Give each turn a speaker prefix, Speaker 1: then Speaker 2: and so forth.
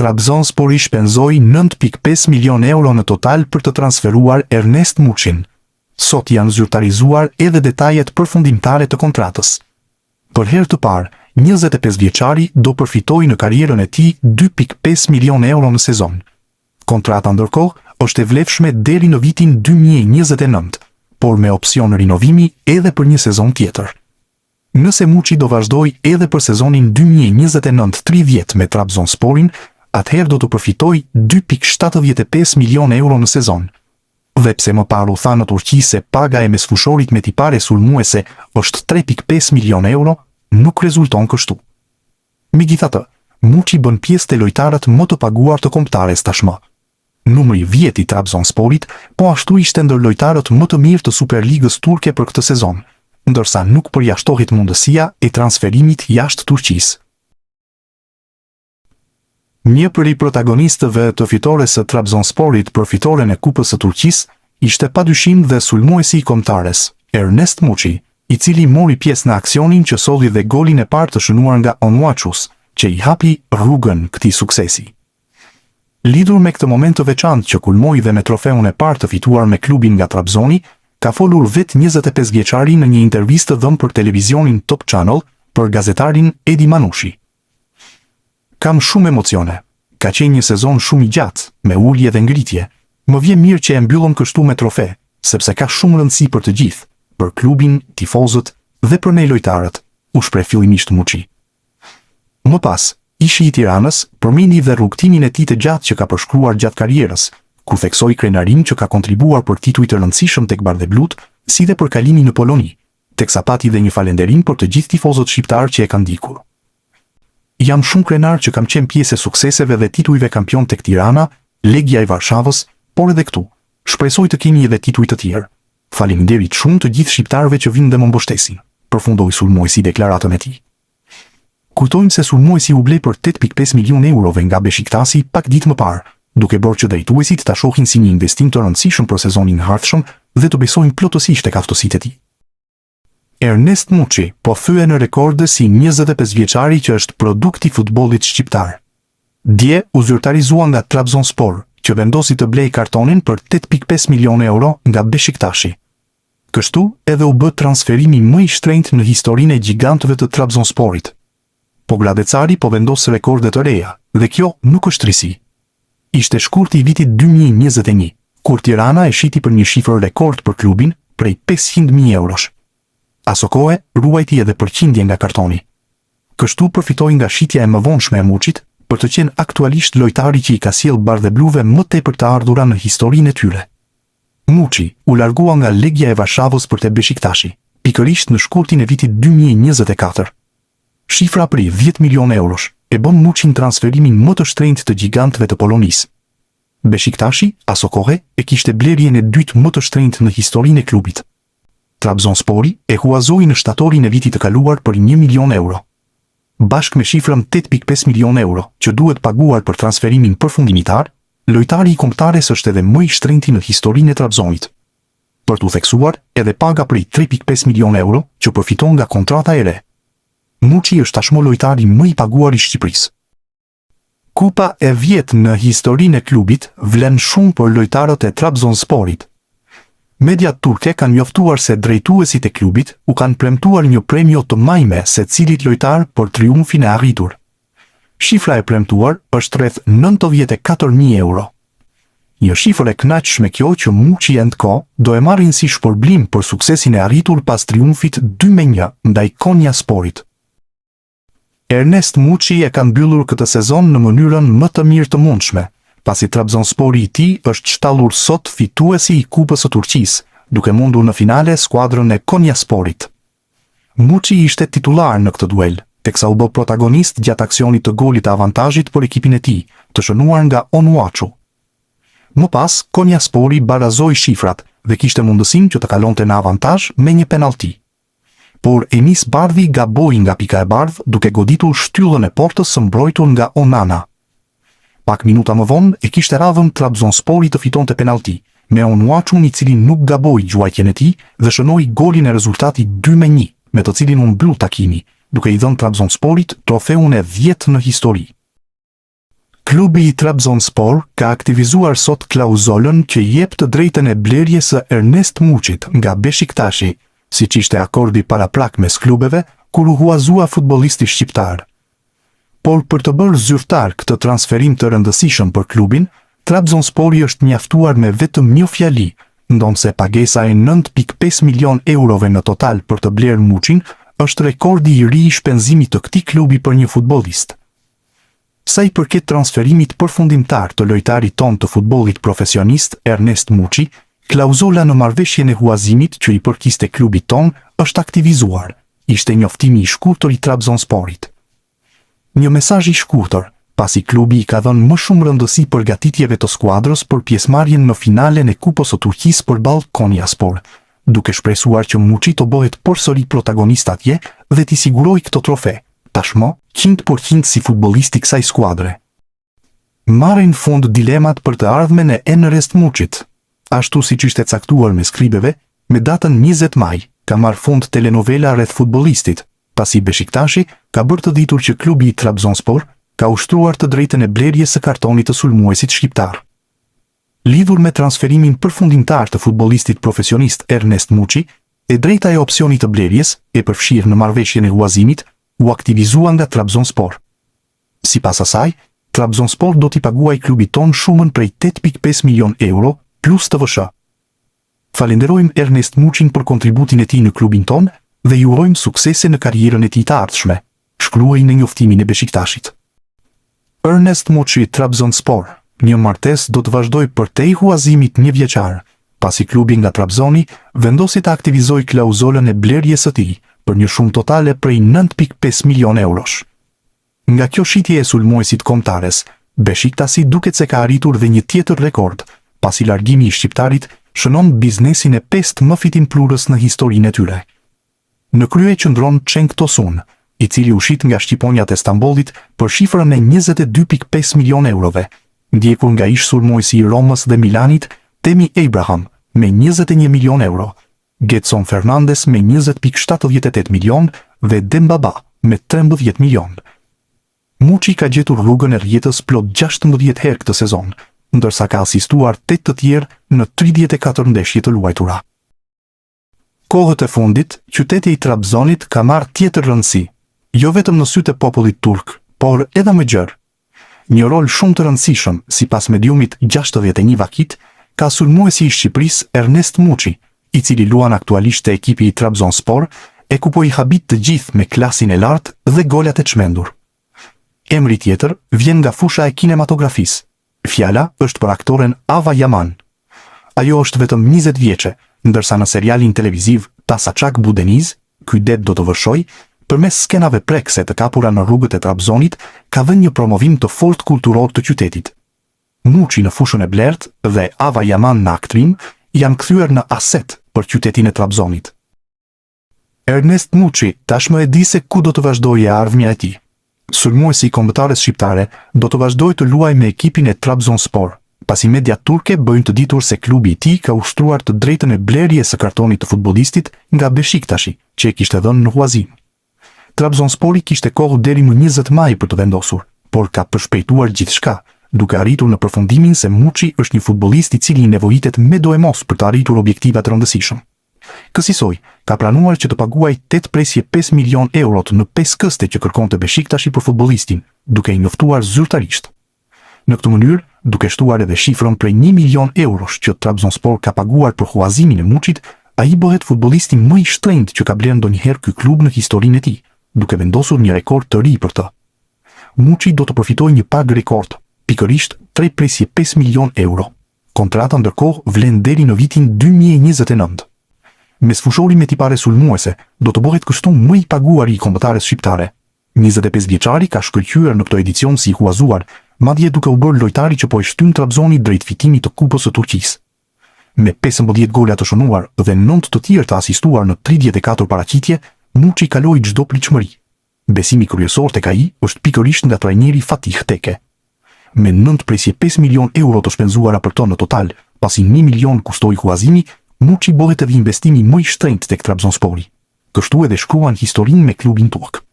Speaker 1: Trabzonspor i shpenzoi 9.5 milion euro në total për të transferuar Ernest Muçin. Sot janë zyrtarizuar edhe detajet përfundimtare të kontratës. Për herë të parë, 25 vjeçari do përfitojë në karrierën e tij 2.5 milion euro në sezon. Kontrata ndërkohë është e vlefshme deri në vitin 2029, por me opsion rinovimi edhe për një sezon tjetër. Nëse Muçi do vazhdoj edhe për sezonin 2029-30 me Trabzonsporin, atëherë do të përfitoj 2.75 milion euro në sezon. Dhe pse më parë u tha në Turqi se paga e mesfushorit me tipare sulmuese është 3.5 milion euro, nuk rezulton kështu. Megjithatë, Muçi bën pjesë të lojtarët më të paguar të kombëtares tashmë. Numri 10 i Trabzonsporit, po ashtu ishte ndër lojtarët më të mirë të Superligës turke për këtë sezon, ndërsa nuk përjashtohet mundësia e transferimit jashtë Turqisë. Një prej protagonistëve të fitores së Trabzonsporit për fitoren e Kupës së Turqisë ishte padyshim dhe sulmuesi i kombëtares, Ernest Muçi, i cili mori pjesë në aksionin që solli dhe golin e parë të shënuar nga Onuaçus, që i hapi rrugën këtij suksesi. Lidhur me këtë moment të veçantë që kulmoi dhe me trofeun e parë të fituar me klubin nga Trabzoni, ka folur vetë 25 vjeçari në një intervistë dhënë për televizionin Top Channel për gazetarin Edi Manushi. Kam shumë emocione. Ka qenë një sezon shumë i gjatë, me ulje dhe ngritje. Më vjen mirë që e mbyllëm kështu me trofe, sepse ka shumë rëndësi për të gjithë, për klubin, tifozët dhe për ne lojtarët, u shpreh fillimisht Muçi. Më pas, ishi i Tiranës përmendi dhe rrugtimin e tij të gjatë që ka përshkruar gjatë karrierës, ku theksoi krenarin që ka kontribuar për tituj të rëndësishëm tek Bardheblut, si dhe për kalimin në Poloni, teksa pati dhe një falënderim për të gjithë tifozët shqiptar që e kanë ndikur. Jam shumë krenar që kam qenë pjesë e sukseseve dhe titujve kampion tek Tirana, Legia e Varshavës, por edhe këtu. Shpresoj të kemi edhe tituj të tjerë. Faleminderit shumë të gjithë shqiptarëve që vinë dhe më mbështesin, përfundoi sulmuesi deklaratën e tij. Kujtojmë se sulmuesi u blej për 8.5 milion eurove nga Beshiktasi pak ditë më parë, duke bërë që drejtuesit ta shohin si një investim të rëndësishëm për sezonin e ardhshëm dhe të besojnë plotësisht tek aftësitë e tij. Ernest Muçi po thye në rekorde si 25 vjeçari që është produkt i futbollit shqiptar. Dje u zyrtarizua nga Trabzonspor, që vendosi të blej kartonin për 8.5 milion euro nga Beshiktasi. Kështu edhe u bë transferimi më i shtrenjtë në historinë e gjigantëve të Trabzonsporit. Po Gradecari po vendos rekorde të reja, dhe kjo nuk është risi. Ishte shkurti i vitit 2021, kur Tirana e shiti për një shifër rekord për klubin prej 500.000 eurosh. Aso kohë ruajti edhe përqindje nga kartoni. Kështu përfitoi nga shitja e mëvonshme e Muçit për të qenë aktualisht lojtari që i ka sjellë Bardhebluve më tepër të ardhura në historinë e tyre. Muçi u largua nga Legia e Varshavës për te Beshiktasi, pikërisht në shkurtin e vitit 2024. Shifra prej 10 milion eurosh e bën Muçin transferimin më të shtrenjtë të gjigantëve të Polonisë. Beshiktasi, aso kohë, e kishte blerjen e dytë më të shtrenjtë në historinë e klubit. Trabzonspori e huazoi në shtatorin e vitit të kaluar për 1 milion euro. Bashkë me shifrën 8.5 milion euro që duhet paguar për transferimin përfundimitar, lojtari i kombëtares është edhe më i shtrenjti në historinë e Trabzonit. Për t'u theksuar, edhe paga prej 3.5 milion euro që përfiton nga kontrata e re. Muçi është tashmë lojtari më i paguar i Shqipërisë. Kupa e vjetë në historinë e klubit vlen shumë për lojtarët e Trabzonsporit. Mediat turke kanë njoftuar se drejtuesit e klubit u kanë premtuar një premio të majme se cilit lojtar për triumfin e arritur. Shifra e premtuar është rreth 94.000 euro. Një shifër e kënaqshme kjo që Muçi Endko do e marrin si shpërblim për suksesin e arritur pas triumfit 2-1 ndaj Konyasporit. Ernest Muçi e ka mbyllur këtë sezon në mënyrën më të mirë të mundshme, pasi Trabzonspori i tij është shtallur sot fituesi i Kupës së Turqisë, duke mundur në finale skuadrën e Konyasporit. Muçi ishte titular në këtë duel, teksa u bë protagonist gjatë aksionit të golit të avantazhit për ekipin e tij, të shënuar nga Onuaçu. Më pas, Konyaspori barazoi shifrat dhe kishte mundësinë që të kalonte në avantazh me një penallti. Por Enis Bardhi gaboi nga pika e bardhë duke goditur shtyllën e portës së mbrojtur nga Onana. Pak minuta më vonë e kishte radhën Trabzonspori të fitonte penallti, me Onuaçun i cili nuk gaboi gjuajtjen e tij dhe shënoi golin e rezultatit 2-1, me të cilin u mbyll takimi, duke i dhënë Trabzonsporit trofeun e 10 në histori. Klubi i Trabzonspor ka aktivizuar sot klauzolën që jep të drejtën e blerjes së Ernest Muçit nga Beshiktashi, siç ishte akordi paraprak mes klubeve kur u huazua futbollisti shqiptar. Por për të bërë zyrtar këtë transferim të rëndësishëm për klubin, Trabzonspori është mjaftuar me vetëm një fjali, ndonse pagesa e 9.5 milion eurove në total për të blerë Muçin është rekordi i ri i shpenzimit të këtij klubi për një futbollist. Sa i përket transferimit përfundimtar të lojtarit ton të futbollit profesionist Ernest Muçi, klauzola në marrëveshjen e huazimit që i përkiste klubit ton është aktivizuar, ishte njoftimi i shkurtër i Trabzonsporit. Një mesazh i shkurtër, pasi klubi i ka dhënë më shumë rëndësi përgatitjeve të skuadrës për pjesëmarrjen në finalen e Kupës së Turqisë përballë Konyaspor, duke shpresuar që Muçi të bëhet përsëri protagonist atje dhe t'i sigurojë këtë trofe, tashmë 100% si futbollisti i kësaj skuadre. Marrin fund dilemat për të ardhmen e Ernest Muçit. Ashtu siç ishte caktuar me skribeve, me datën 20 maj ka marrë fund telenovela rreth futbollistit, pasi Beshiktashi ka bërë të ditur që klubi i Trabzonspor ka ushtruar të drejtën e blerjes së kartonit të sulmuesit shqiptar. Lidhur me transferimin përfundimtar të futbollistit profesionist Ernest Muçi, e drejta e opsionit të blerjes, e përfshirë në marrëveshjen e huazimit, u aktivizua nga Trabzonspor. Sipas asaj, Trabzonspor do t'i paguajë klubit ton shumën prej 8.5 milion euro plus TVSH. Falenderojmë Ernest Muçin për kontributin e tij në klubin ton dhe ju urojmë suksese në karrierën e tij të ardhshme, shkruaj në njoftimin e Beshiktashit. Ernest Muçi Trabzonspor, një martesë do të vazhdojë përtej huazimit një vjeçar, pasi klubi nga Trabzoni vendosi të aktivizojë klauzolën e blerjes së tij për një shumë totale prej 9.5 milion eurosh. Nga kjo shitje e sulmuesit kombëtares, Beşiktaşi duket se ka arritur dhe një tjetër rekord, pasi largimi i shqiptarit shënon biznesin e 5 më fitimplurës në historinë e tyre. Në krye qëndron Cenk Tosun, i cili u shit nga Shqiponjat e Stambollit për shifrën e 22.5 milion eurove, ndjekur nga ish sulmuesi i Romës dhe Milanit, Temi Abraham, me 21 milion euro, Getson Fernandes me 20.78 milion dhe Dembaba me 13 milion. Muçi ka gjetur rrugën e rrjetës plot 16 herë këtë sezon, ndërsa ka asistuar 8 të tjerë në 34 ndeshje të luajtura. Kohët e fundit, qyteti i Trabzonit ka marrë tjetër rëndësi, jo vetëm në sytë e popullit turk, por edhe më gjerë. Një rol shumë të rëndësishëm, sipas mediumit 61 Vakit, ka sulmuesi i Shqipërisë Ernest Muçi, i cili luan aktualisht te ekipi i Trabzonspor, e ku po i habit të gjithë me klasin e lartë dhe golat e çmendur. Emri tjetër vjen nga fusha e kinematografisë. Fjala është për aktoren Ava Yaman. Ajo është vetëm 20 vjeçe, ndërsa në serialin televiziv Tasaçak Budeniz, ky det do të vëshoj, përmes skenave prekse të kapura në rrugët e Trabzonit, ka dhënë një promovim të fortë kulturor të qytetit. Muçi në fushën e blertë dhe Ava Yaman në aktrim janë kthyer në aset për qytetin e Trabzonit. Ernest Muçi tashmë e di se ku do të vazhdojë ardhmja e tij. Sulmuesi i kombëtares shqiptare do të vazhdojë të luajë me ekipin e Trabzonspor, pasi media turke bëjnë të ditur se klubi i tij ka ushtruar të drejtën e blerjes së kartonit të futbollistit nga Beshiktashi, që e kishte dhënë në huazim. Trabzonspori kishte kohë deri më 20 maj për të vendosur, por ka përshpejtuar gjithçka, duke arritur në përfundimin se Muçi është një futbollist i cili nevojitet me do e mos për të arritur objektiva të rëndësishëm. Kësaj, ka planuar që të paguajë 8.5 milion euro në 5 këste që kërkonte Beshiktashi për futbollistin, duke i njoftuar zyrtarisht. Në këtë mënyrë, duke shtuar edhe shifrën prej 1 milion eurosh që Trabzonspor ka paguar për huazimin e Muçit, ai bëhet futbollisti më i shtrenjtë që ka blerë ndonjëherë ky klub në historinë e tij, duke vendosur një rekord të ri për të. Muçi do të përfitojë një pagë rekord, pikërisht 3.5 milion euro. Kontrata ndërkohë vlen deri në vitin 2029. Mes fushori me tipare sulmuese, do të bëhet kështu më i paguari i kombëtares shqiptare. 25 vjeçari ka shkëlqyer në këtë edicion si i huazuar, madje duke u bërë lojtari që po e shtyn Trabzoni drejt fitimit të Kupës së Turqisë. Me 15 gola të shënuar dhe 9 të tjerë të asistuar në 34 paraqitje, Muçi kaloi çdo pritshmëri. Besimi kryesor tek ai është pikërisht nga trajneri Fatih Teke. Me 9.5 milion euro të shpenzuara për to në total, pasi 1 milion kustoi huazimi, Muçi bëhet edhe investimi më i shtrenjtë tek Trabzonspori. Kështu edhe shkruan historinë me klubin turk.